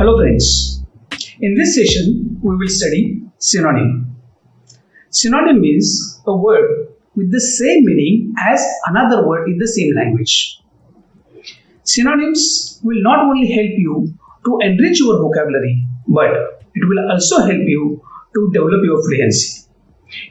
Hello friends, in this session we will study synonym. Synonym means a word with the same meaning as another word in the same language. Synonyms will not only help you to enrich your vocabulary, but it will also help you to develop your fluency.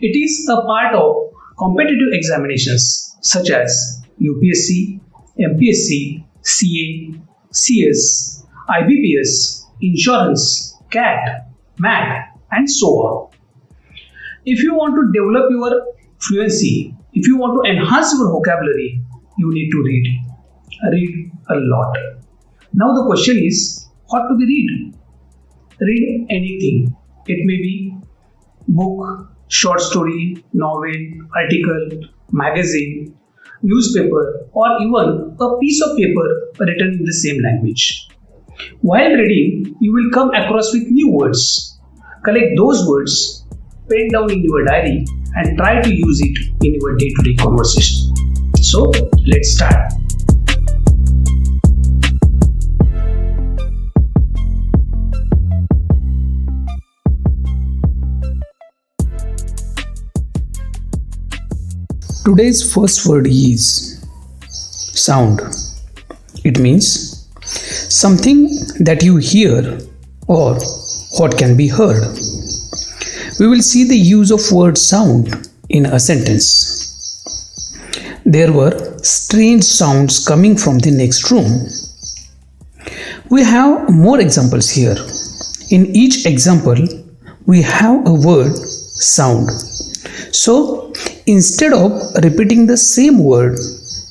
It is a part of competitive examinations such as UPSC, MPSC, CA, CS, IBPS, insurance, CAT, MAT, and so on. If you want to develop your fluency, if you want to enhance your vocabulary, you need to read. Read a lot. Now the question is, what do we read? Read anything. It may be book, short story, novel, article, magazine, newspaper, or even a piece of paper written in the same language. While reading, you will come across with new words. Collect those words, pen down in your diary, and try to use it in your day-to-day conversation. So, let's start. Today's first word is sound. It means something that you hear or what can be heard. We will see the use of word sound in a sentence. There were strange sounds coming from the next room. We have more examples here. In each example, we have a word sound. So, instead of repeating the same word,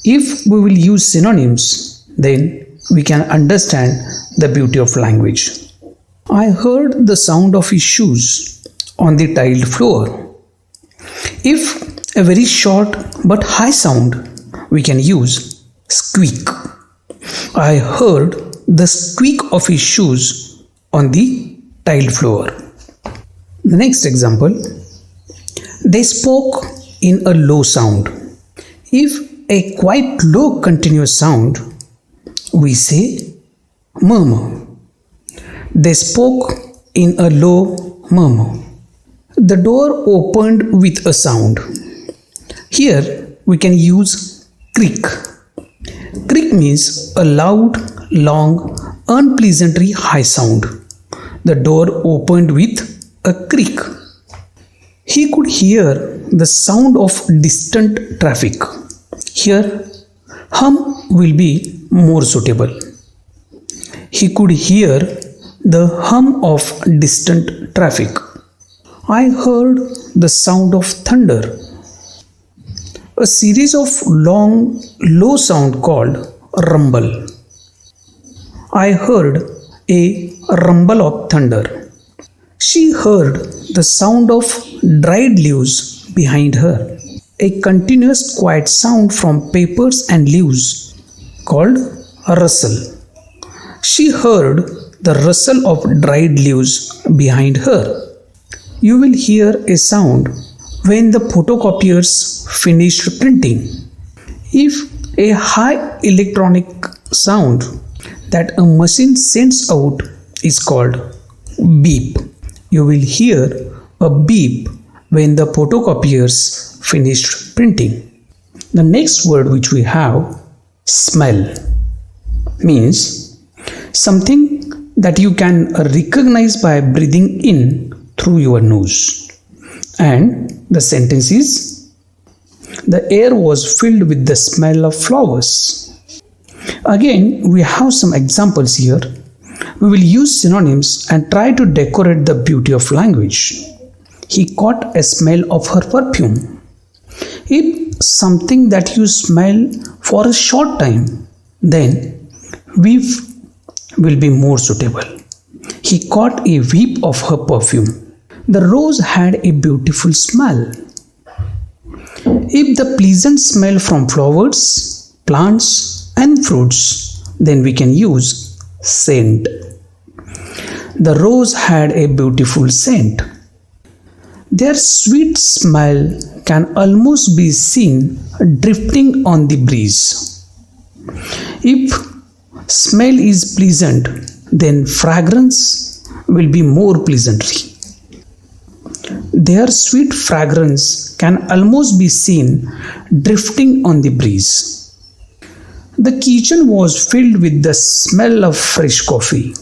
if we will use synonyms, then we can understand the beauty of language. I heard the sound of his shoes on the tiled floor. If a very short but high sound, we can use squeak. I heard the squeak of his shoes on the tiled floor. The next example, they spoke in a low sound. If a quite low continuous sound, we say murmur. They spoke in a low murmur. The door opened with a sound. Here we can use creak. Creak means a loud, long, unpleasantly high sound. The door opened with a creak. He could hear the sound of distant traffic. Here, hum will be more suitable. He could hear the hum of distant traffic. I heard the sound of thunder. A series of long, low sound called rumble. I heard a rumble of thunder. She heard the sound of dried leaves behind her. A continuous quiet sound from papers and leaves called a rustle. She heard the rustle of dried leaves behind her. You will hear a sound when the photocopiers finished printing. If a high electronic sound that a machine sends out is called beep. You will hear a beep when the photocopiers finished printing. The next word which we have, smell, means something that you can recognize by breathing in through your nose. And the sentence is, the air was filled with the smell of flowers. Again, we have some examples here. We will use synonyms and try to decorate the beauty of language. He caught a smell of her perfume. If something that you smell for a short time, then whiff will be more suitable. He caught a whiff of her perfume. The rose had a beautiful smell. If the pleasant smell from flowers, plants, and fruits, then we can use scent. The rose had a beautiful scent. Their sweet smell can almost be seen drifting on the breeze. If smell is pleasant, then fragrance will be more pleasantly. Their sweet fragrance can almost be seen drifting on the breeze. The kitchen was filled with the smell of fresh coffee.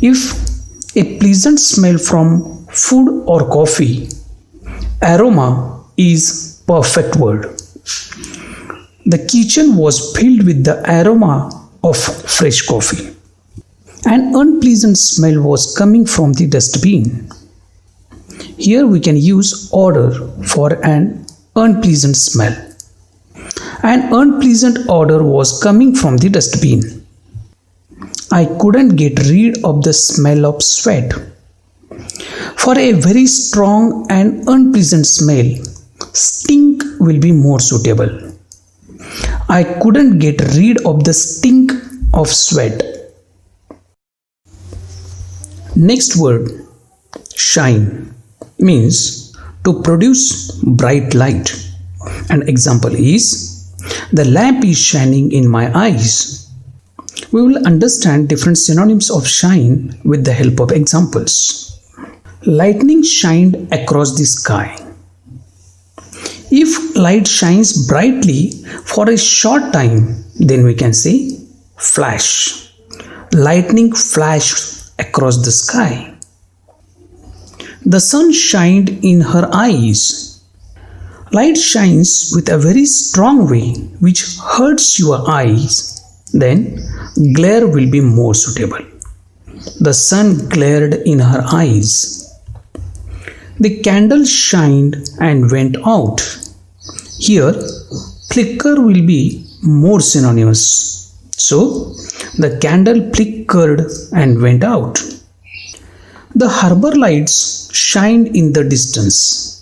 If a pleasant smell from food or coffee, aroma is perfect word. The kitchen was filled with the aroma of fresh coffee. An unpleasant smell was coming from the dustbin. Here we can use odor for an unpleasant smell. An unpleasant odor was coming from the dustbin. I couldn't get rid of the smell of sweat. For a very strong and unpleasant smell, stink will be more suitable. I couldn't get rid of the stink of sweat. Next word, shine, means to produce bright light. An example is, the lamp is shining in my eyes. We will understand different synonyms of shine with the help of examples. Lightning shined across the sky. If light shines brightly for a short time, then we can say flash. Lightning flashed across the sky. The sun shined in her eyes. Light shines with a very strong way which hurts your eyes, then glare will be more suitable. The sun glared in her eyes. The candle shined and went out. Here, flicker will be more synonymous. So, the candle flickered and went out. The harbor lights shined in the distance.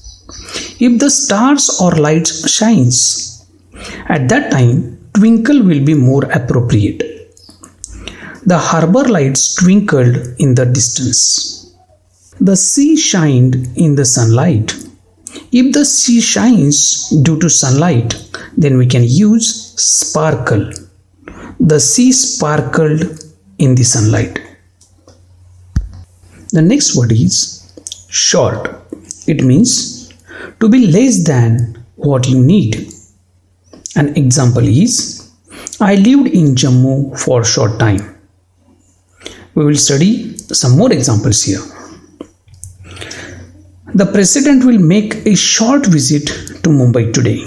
If the stars or lights shines, at that time twinkle will be more appropriate. The harbor lights twinkled in the distance. The sea shined in the sunlight. If the sea shines due to sunlight, then we can use sparkle. The sea sparkled in the sunlight. The next word is short. It means to be less than what you need. An example is, I lived in Jammu for a short time. We will study some more examples here. The president will make a short visit to Mumbai today.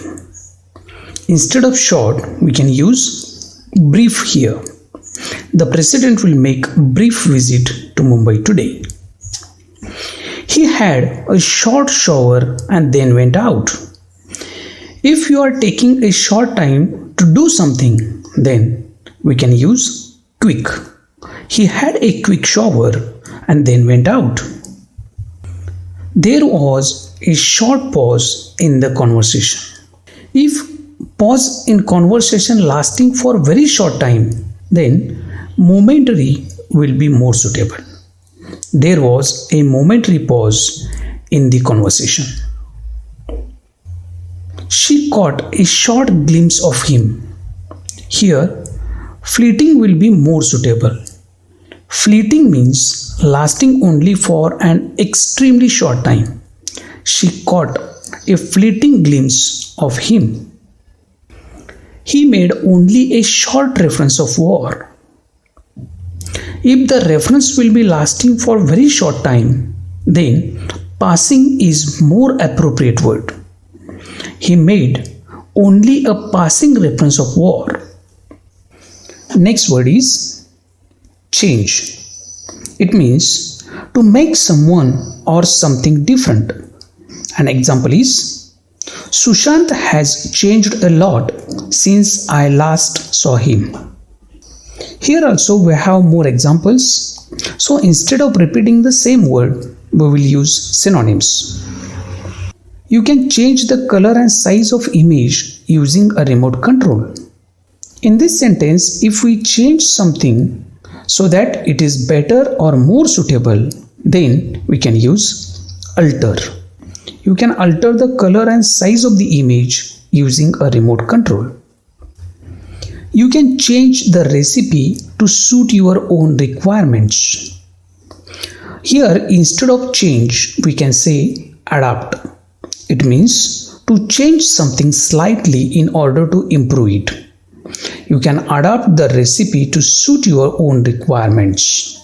Instead of short, we can use brief here. The president will make a brief visit to Mumbai today. He had a short shower and then went out. If you are taking a short time to do something, then we can use quick. He had a quick shower and then went out. There was a short pause in the conversation. If pause in conversation lasting for very short time, then momentary will be more suitable. There was a momentary pause in the conversation. She caught a short glimpse of him. Here, fleeting will be more suitable. Fleeting means lasting only for an extremely short time. She caught a fleeting glimpse of him. He made only a short reference of war. If the reference will be lasting for very short time, then passing is more appropriate word. He made only a passing reference of war. Next word is change. It means to make someone or something different. An example is, Sushant has changed a lot since I last saw him. Here also we have more examples. So instead of repeating the same word, we will use synonyms. You can change the color and size of image using a remote control. In this sentence, if we change something so that it is better or more suitable, then we can use alter. You can alter the color and size of the image using a remote control. You can change the recipe to suit your own requirements. Here, instead of change, we can say adapt. It means to change something slightly in order to improve it. You can adapt the recipe to suit your own requirements.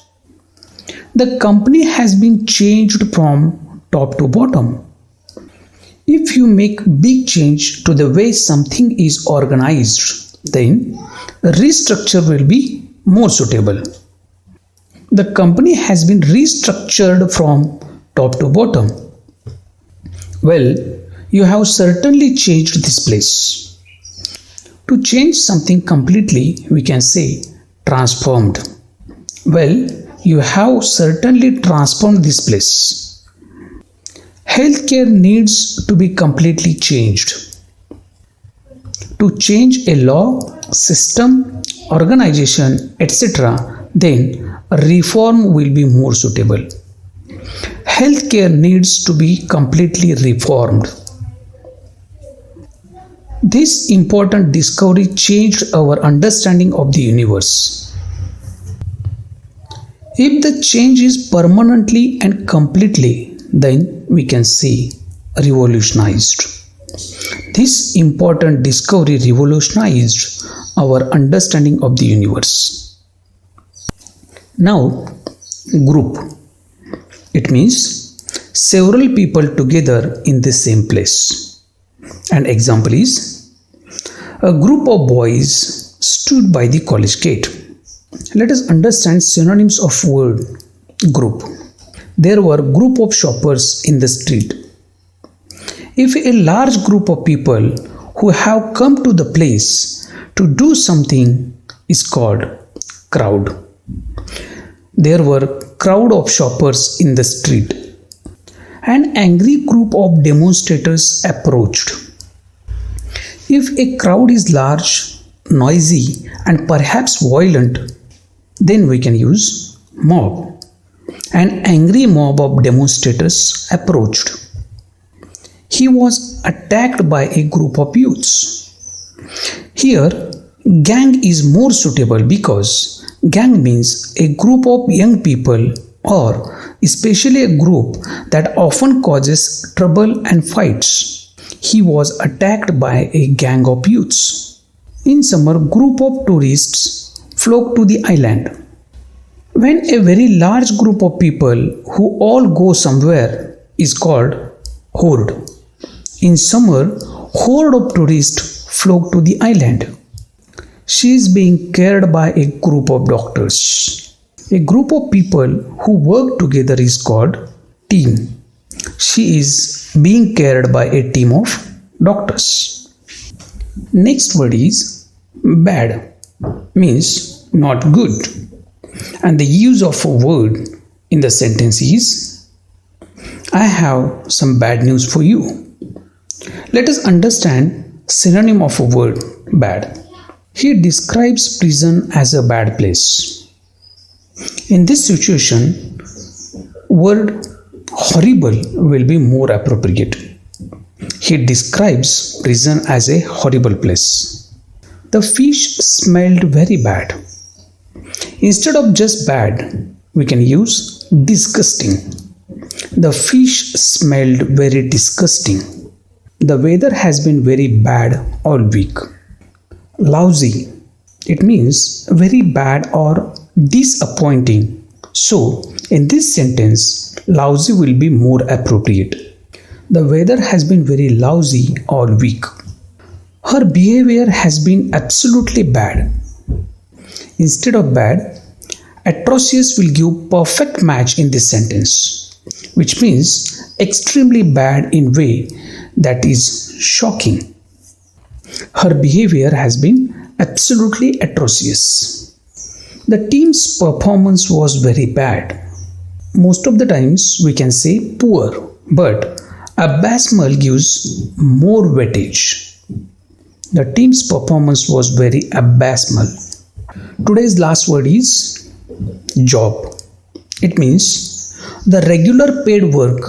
The company has been changed from top to bottom. If you make big change to the way something is organized, then restructure will be more suitable. The company has been restructured from top to bottom. Well, you have certainly changed this place. To change something completely, we can say transformed. Well, you have certainly transformed this place. Healthcare needs to be completely changed. To change a law, system, organization, etc., then a reform will be more suitable. Healthcare needs to be completely reformed. This important discovery changed our understanding of the universe. If the change is permanently and completely, then we can say revolutionized. This important discovery revolutionized our understanding of the universe. Now, group. It means several people together in the same place. An example is, a group of boys stood by the college gate. Let us understand synonyms of word group. There were group of shoppers in the street. If a large group of people who have come to the place to do something is called crowd. There were crowd of shoppers in the street. An angry group of demonstrators approached. If a crowd is large, noisy, and perhaps violent, then we can use mob. An angry mob of demonstrators approached. He was attacked by a group of youths. Here, gang is more suitable because gang means a group of young people, or especially a group that often causes trouble and fights. He was attacked by a gang of youths. In summer, group of tourists flocked to the island. When a very large group of people who all go somewhere is called horde. In summer, horde of tourists flock to the island. She is being cared by a group of doctors. A group of people who work together is called team. She is being cared by a team of doctors. Next word is bad, means not good. And the use of a word in the sentence is, I have some bad news for you. Let us understand synonym of a word bad. He describes prison as a bad place. In this situation, word horrible will be more appropriate. He describes prison as a horrible place. The fish smelled very bad. Instead of just bad, we can use disgusting. The fish smelled very disgusting. The weather has been very bad all week. Lousy. It means very bad or disappointing. So, in this sentence, lousy will be more appropriate. The weather has been very lousy all week. Her behavior has been absolutely bad. Instead of bad, atrocious will give perfect match in this sentence, which means extremely bad in way that is shocking. Her behavior has been absolutely atrocious. The team's performance was very bad. Most of the times we can say poor, but abysmal gives more weightage. The team's performance was very abysmal. Today's last word is job. It means the regular paid work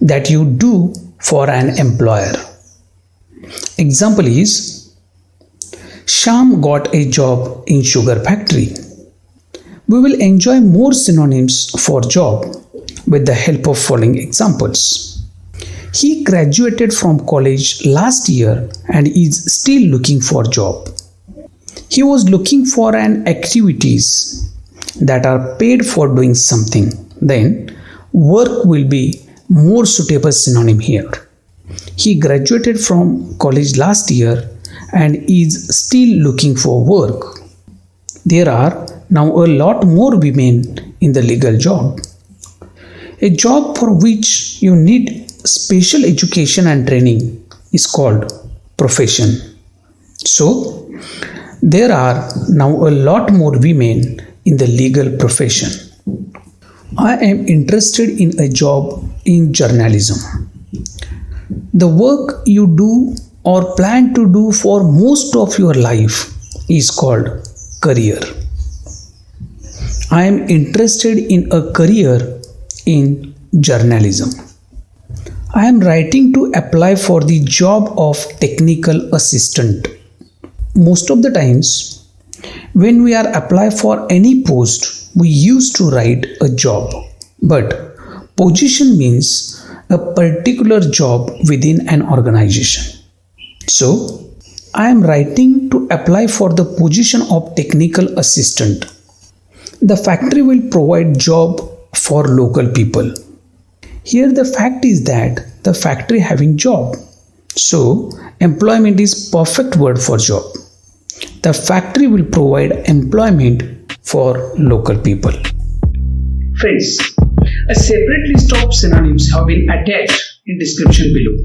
that you do for an employer. Example is, Sham got a job in sugar factory. We will enjoy more synonyms for job with the help of following examples. He graduated from college last year and is still looking for job. He was looking for an activities that are paid for doing something. Then work will be more suitable synonym here. He graduated from college last year and is still looking for work. There are now a lot more women in the legal job. A job for which you need special education and training is called profession. So, there are now a lot more women in the legal profession. I am interested in a job in journalism. The work you do or plan to do for most of your life is called career. I am interested in a career in journalism. I am writing to apply for the job of technical assistant. Most of the times, when we are apply for any post, we used to write a job. But position means a particular job within an organization. So, I am writing to apply for the position of technical assistant. The factory will provide job for local people. Here the fact is that the factory having job. So employment is perfect word for job. The factory will provide employment for local people. Friends, a separate list of synonyms have been attached in description below.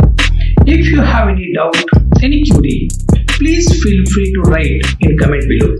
If you have any doubt, any query, please feel free to write in comment below.